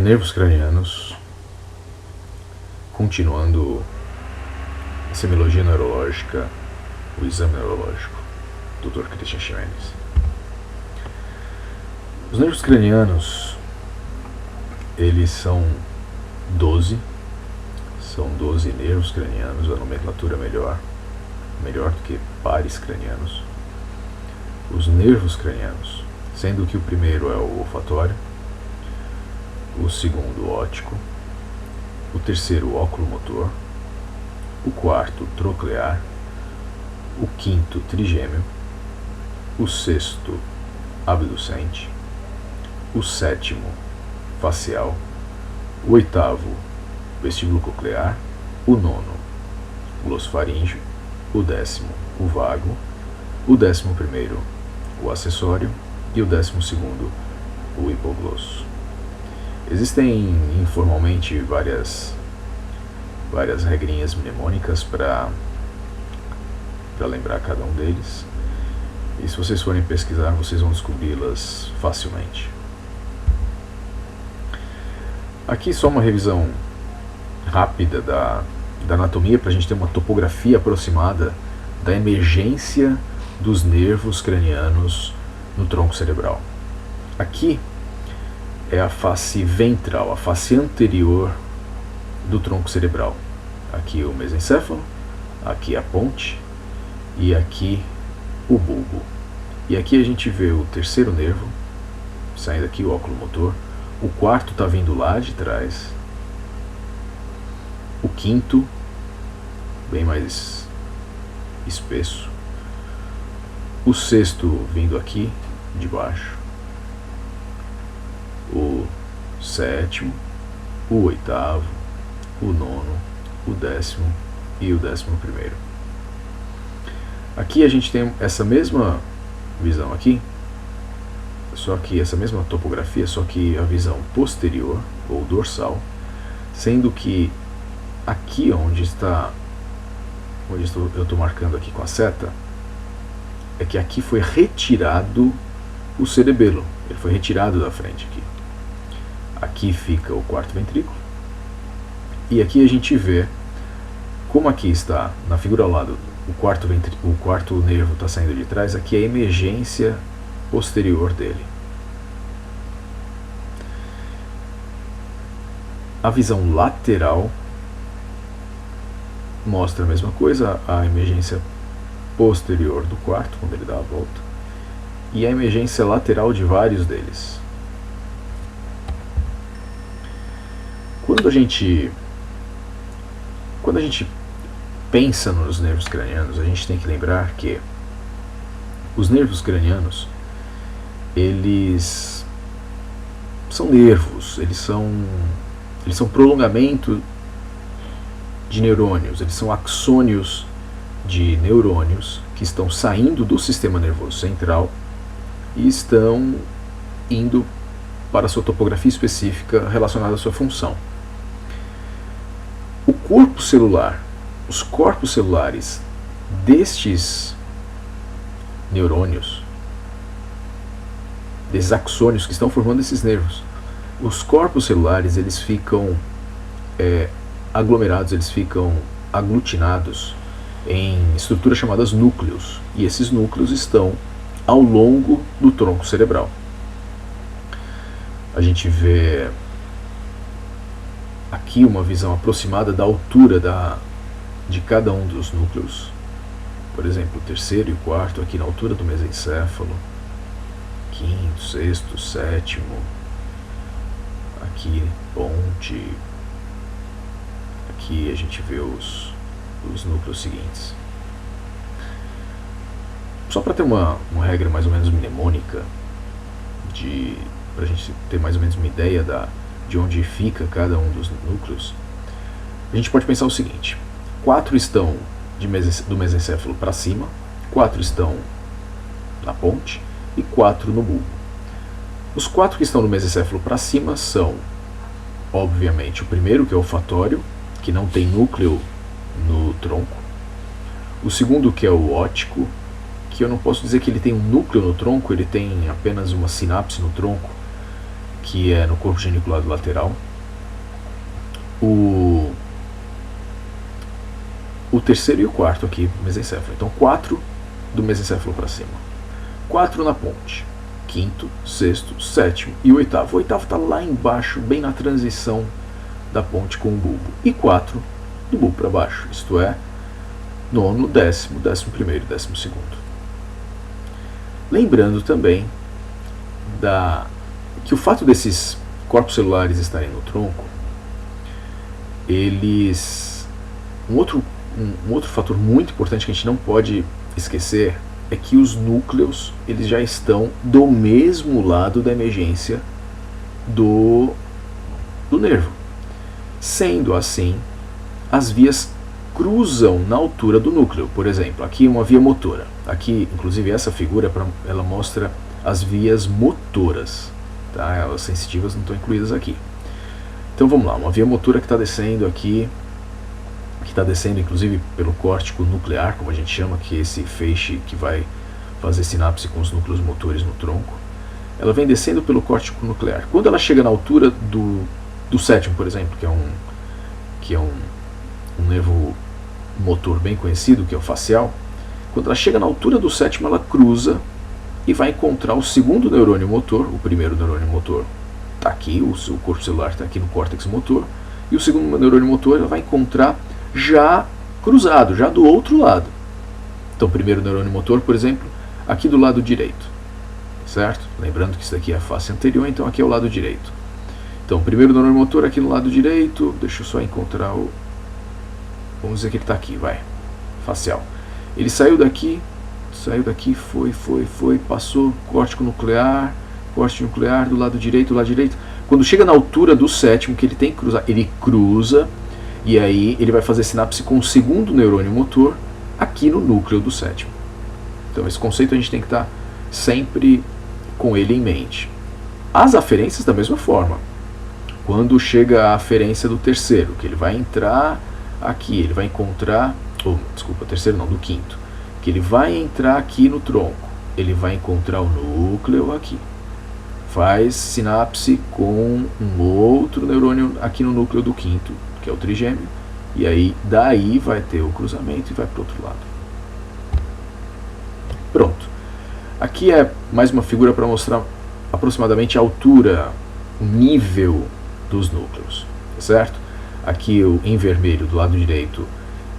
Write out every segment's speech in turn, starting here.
nervos cranianos, continuando a semiologia neurológica, o exame neurológico, Dr. Christian Ximenes. Os nervos cranianos, eles são 12 nervos cranianos, a nomenclatura melhor do que pares cranianos. Os nervos cranianos, sendo que o primeiro é o olfatório, o segundo o óptico, o terceiro o oculomotor, o quarto troclear, o quinto trigêmeo, o sexto abducente, o sétimo facial, o oitavo vestíbulo coclear, o nono glossofaríngeo, o décimo o vago, o 11º o acessório e o 12º o hipoglosso. Existem informalmente várias regrinhas mnemônicas para lembrar cada um deles, e se vocês forem pesquisar vocês vão descobri-las facilmente. Aqui só uma revisão rápida da anatomia para a gente ter uma topografia aproximada da emergência dos nervos cranianos no tronco cerebral. Aqui é a face ventral, a face anterior do tronco cerebral. Aqui o mesencéfalo, aqui a ponte e aqui o bulbo. E aqui a gente vê o terceiro nervo, saindo aqui o oculomotor, o quarto está vindo lá de trás, o quinto, bem mais espesso, o sexto vindo aqui de baixo, o sétimo, o oitavo, o nono, o 10º e o 11º. Aqui a gente tem essa mesma visão aqui, só que essa mesma topografia, só que a visão posterior ou dorsal, sendo que aqui onde eu estou marcando aqui com a seta, é que aqui foi retirado o cerebelo, ele foi retirado da frente aqui. Aqui fica o quarto ventrículo, e aqui a gente vê como aqui está na figura ao lado o quarto nervo está saindo de trás, aqui é a emergência posterior dele. A visão lateral mostra a mesma coisa, a emergência posterior do quarto, quando ele dá a volta, e a emergência lateral de vários deles. Quando a gente pensa nos nervos cranianos, a gente tem que lembrar que os nervos cranianos, eles são nervos, eles são prolongamento de neurônios, eles são axônios de neurônios que estão saindo do sistema nervoso central e estão indo para a sua topografia específica relacionada à sua função. O corpo celular, os corpos celulares destes neurônios, desses axônios que estão formando esses nervos, os corpos celulares, eles ficam aglomerados, eles ficam aglutinados em estruturas chamadas núcleos, e esses núcleos estão ao longo do tronco cerebral. A gente vê aqui uma visão aproximada da altura de cada um dos núcleos. Por exemplo, o terceiro e o quarto aqui na altura do mesencéfalo, quinto, sexto, sétimo, aqui ponte, aqui a gente vê os núcleos seguintes. Só para ter uma regra mais ou menos mnemônica, para a gente ter mais ou menos uma ideia de onde fica cada um dos núcleos, a gente pode pensar o seguinte: 4 estão do mesencéfalo para cima, 4 estão na ponte e 4 no bulbo. Os 4 que estão no mesencéfalo para cima são, obviamente, o primeiro, que é o olfatório, que não tem núcleo no tronco. O segundo, que é o óptico, que eu não posso dizer que ele tem um núcleo no tronco, ele tem apenas uma sinapse no tronco, que é no corpo geniculado lateral. O terceiro e o quarto aqui, mesencéfalo. Então 4 do mesencéfalo para cima. 4 na ponte. Quinto, sexto, sétimo e o oitavo. O oitavo está lá embaixo, bem na transição da ponte com o bulbo. E 4 do bulbo para baixo, isto é, nono, décimo, 11º e 12º. Lembrando também que o fato desses corpos celulares estarem no tronco, um outro fator muito importante que a gente não pode esquecer é que os núcleos eles já estão do mesmo lado da emergência do nervo. Sendo assim, as vias cruzam na altura do núcleo. Por exemplo, aqui uma via motora. Aqui, inclusive, essa figura ela mostra as vias motoras. Tá? As sensitivas não estão incluídas aqui. Então vamos lá, uma via motora que está descendo aqui, que está descendo inclusive pelo córtico nuclear, como a gente chama, que é esse feixe que vai fazer sinapse com os núcleos motores no tronco. Ela vem descendo pelo córtico nuclear. Quando ela chega na altura do sétimo, por exemplo, que é um nervo motor bem conhecido, que é o facial, quando ela chega na altura do sétimo, ela cruza e vai encontrar o segundo neurônio motor. O primeiro neurônio motor está aqui, o corpo celular está aqui no córtex motor, e o segundo neurônio motor ela vai encontrar já cruzado, já do outro lado. Então, o primeiro neurônio motor, por exemplo, aqui do lado direito, certo? Lembrando que isso daqui é a face anterior, então aqui é o lado direito. Então, o primeiro neurônio motor aqui no lado direito, deixa eu só encontrar vamos dizer que ele está aqui, vai, facial. Ele saiu daqui, foi, passou córtico nuclear do lado direito, Quando chega na altura do sétimo, que ele tem que cruzar, ele cruza, e aí ele vai fazer sinapse com o segundo neurônio motor aqui no núcleo do sétimo. Então esse conceito a gente tem que estar sempre com ele em mente. As aferências da mesma forma. Quando chega a aferência do terceiro, que ele vai entrar aqui, ele vai encontrar, terceiro não, do quinto, que ele vai entrar aqui no tronco, ele vai encontrar o núcleo aqui, faz sinapse com um outro neurônio aqui no núcleo do quinto, que é o trigêmeo, e aí daí vai ter o cruzamento e vai para o outro lado. Pronto. Aqui é mais uma figura para mostrar aproximadamente a altura, o nível dos núcleos, certo? Aqui em vermelho, do lado direito,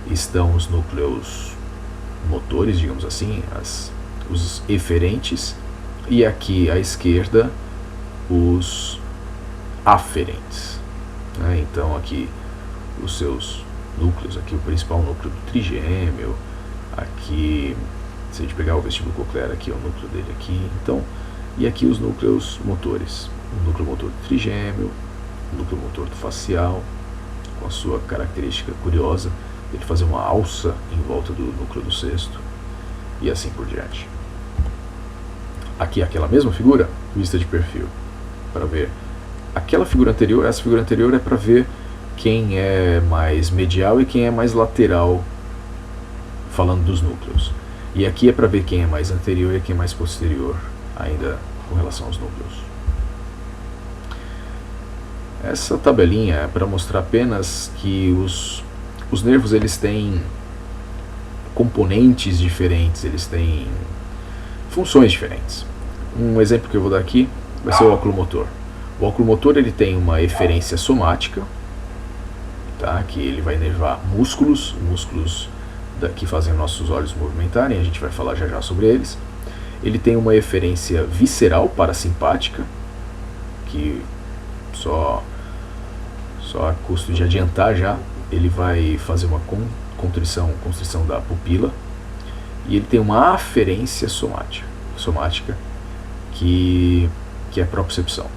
estão os núcleos motores, digamos assim, os eferentes, e aqui à esquerda, os aferentes. Então aqui os seus núcleos, aqui o principal núcleo do trigêmeo, aqui, se a gente pegar o vestíbulo coclear, aqui é o núcleo dele aqui, então, e aqui os núcleos motores, o núcleo motor do trigêmeo, o núcleo motor do facial, com a sua característica curiosa, ele fazer uma alça em volta do núcleo do sexto, e assim por diante. Aqui aquela mesma figura, vista de perfil, para ver aquela figura anterior. Essa figura anterior é para ver quem é mais medial e quem é mais lateral, falando dos núcleos. E aqui é para ver quem é mais anterior e quem é mais posterior, ainda com relação aos núcleos. Essa tabelinha é para mostrar apenas que os nervos eles têm componentes diferentes, eles têm funções diferentes. Um exemplo que eu vou dar aqui vai ser o oculomotor. O oculomotor ele tem uma eferência somática, tá? Que ele vai inervar músculos que fazem nossos olhos movimentarem, a gente vai falar já já sobre eles. Ele tem uma eferência visceral parasimpática, que só a custo de adiantar já, ele vai fazer uma constrição da pupila, e ele tem uma aferência somática que é a propriocepção.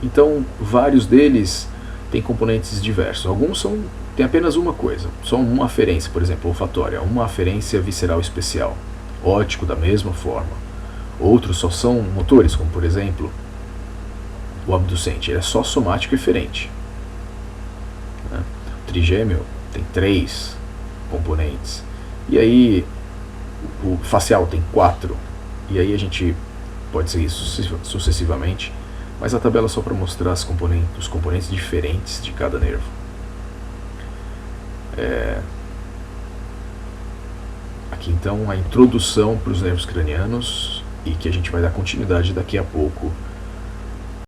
Então, vários deles têm componentes diversos. Alguns têm apenas uma coisa, só uma aferência, por exemplo, olfatória, uma aferência visceral especial. Óptico, da mesma forma. Outros só são motores, como por exemplo, o abducente, ele é só somático e eferente. O trigêmeo tem 3 componentes. E aí, o facial tem 4. E aí a gente pode seguir sucessivamente. mas a tabela é só para mostrar os componentes diferentes de cada nervo. Aqui então a introdução para os nervos cranianos, e que a gente vai dar continuidade daqui a pouco